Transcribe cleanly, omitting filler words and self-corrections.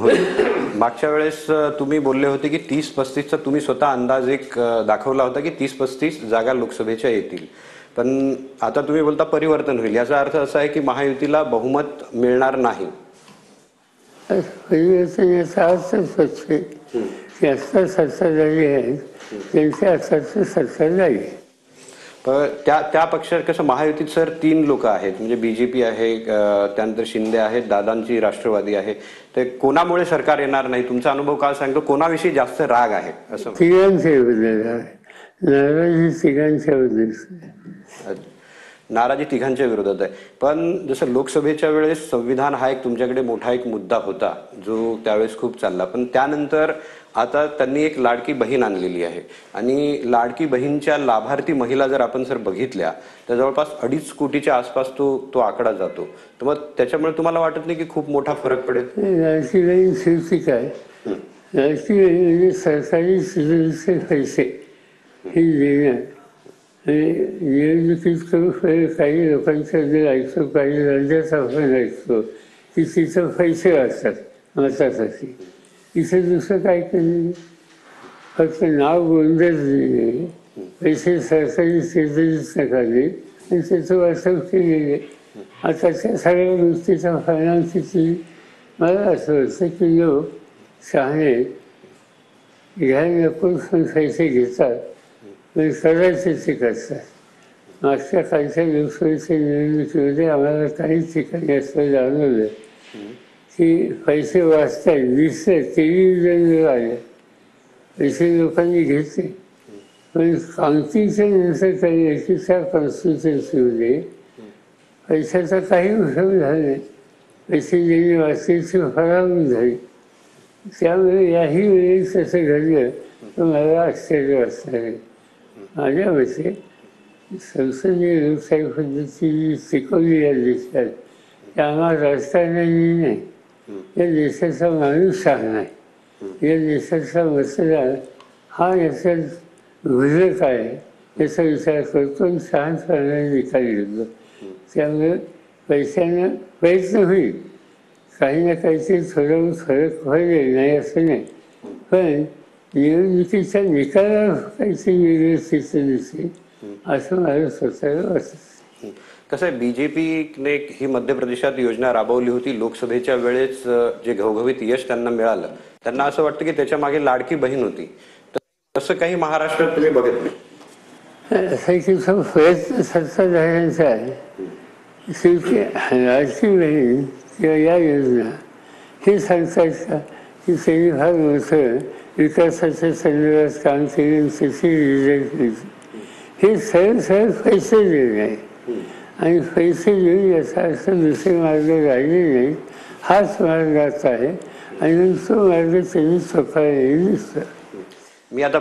मागच्या वेळेस तुम्ही बोलले होते की 30-35चा तुम्ही स्वतः अंदाज एक दाखवला होता की 30-35 जागा लोकसभेच्या येतील, पण आता तुम्ही बोलता परिवर्तन होईल, याचा अर्थ असा आहे की महायुतीला बहुमत मिळणार नाही. परिवर्तन याचा अर्थच स्वच्छ की आता सत्ताधारी आहेत त्यांच्या अर्थाचं सत्ताधारी. पण त्या पक्षात कसं महायुतीत सर 3 लोक आहेत, म्हणजे बीजेपी आहे, त्यानंतर शिंदे आहेत, दादांची राष्ट्रवादी आहे. ते कोणामुळे सरकार येणार नाही, तुमचा अनुभव काय सांगतो, कोणाविषयी जास्त राग आहे असं? तिघांच्या बद्दल नाराजी तिघांच्या बद्दल. नाराजी तिघांच्या विरोधात आहे. पण जसं लोकसभेच्या वेळेस संविधान हा एक तुमच्याकडे मोठा एक मुद्दा होता जो त्यावेळेस खूप चालला, पण त्यानंतर आता त्यांनी एक लाडकी बहीण आणलेली आहे आणि लाडकी बहीणच्या लाभार्थी महिला जर आपण सर बघितल्या तर जवळपास 2.5 कोटीच्या आसपास तो आकडा जातो. तर मग त्याच्यामुळे तुम्हाला वाटत नाही की खूप मोठा फरक पडेल? लाडकी बहीण शेवटी काय, लाडकी बहीण म्हणजे सरकारी सुविधेचे पैसे हे देणं. निवडणुकीत काही लोकांच्या जे ऐकतो, काही राज्यात आपण ऐकतो की तिथं पैसे वाचतात मतासाठी. इथे दुसरं काय केलं, फक्त नाव गोंधळ दिले, पैसे सरकारी सेवेच नकाले आणि त्याचं वाटप केलेले. आता त्या सगळ्या गोष्टीचा फायनान्सची मला असं वाटतं की लोक शहाणे घ्यायला नको पैसे घेतात म्हणजे करायचे ते करतात. मागच्या कालच्या लोकसभेच्या निवडणुकीमध्ये आम्हाला काही ठिकाणी असं जाणवलं की पैसे वाचतायत, दिसतंय, टेलिव्हिजनवर आले, पैसे लोकांनी घेतले, पण काउंटिंगच्या नंतर काही एकीच्या कॉन्स्टिट्युन्सीमध्ये पैशाचा काही उपयोग झाला नाही. पैसे ज्यांनी वाचण्याची फरावून झाली. त्यामुळे याही वेळी तसं घडलं तर मला आश्चर्य वाटणार आहे. माझ्या मते संसदीय लोकशाही पद्धती शिकवली या देशात त्यामुळे राजकारणाने नाही, या देशाचा माणूस चांगला आहे, या देशाचा मतदार हा याच्यात घुलक आहे याचा विचार करतो आणि शहाणपणाने निकाल घेतो. त्यामुळे पैशानं प्रयत्न होईल, काही ना काहीतरी थोडं फरक होईल, नाही असं नाही, पण निवडणुकीच्या निकालावर काहीतरी वेगळी स्थिती दिसते असं मला स्वतःला वाटतं. कसं आहे, बीजेपीने ही मध्य प्रदेशात योजना राबवली होती, लोकसभेच्या वेळेस जे घवघवीत यश त्यांना मिळालं, त्यांना असं वाटतं की त्याच्या मागे लाडकी बहीण होती. तसं काही महाराष्ट्रात तुम्ही बघत नाही? असं की तो प्रयत्न सत्ताधाऱ्यांचा आहे. शेवटी लाडकी बहीण किंवा या योजना हे सांगतात का की त्यांनी फार मोठं विकासाच्या संदर्भात काम केले, त्याची रिझल्ट मिळते. हे सरळ पैसे देणे आहे आणि पैसे देऊन याचा अर्थ दुसरे मार्ग राहिले नाही, हाच मार्ग आता आहे आणि तो मार्ग त्यांनी स्वतः दिसतो. मी आता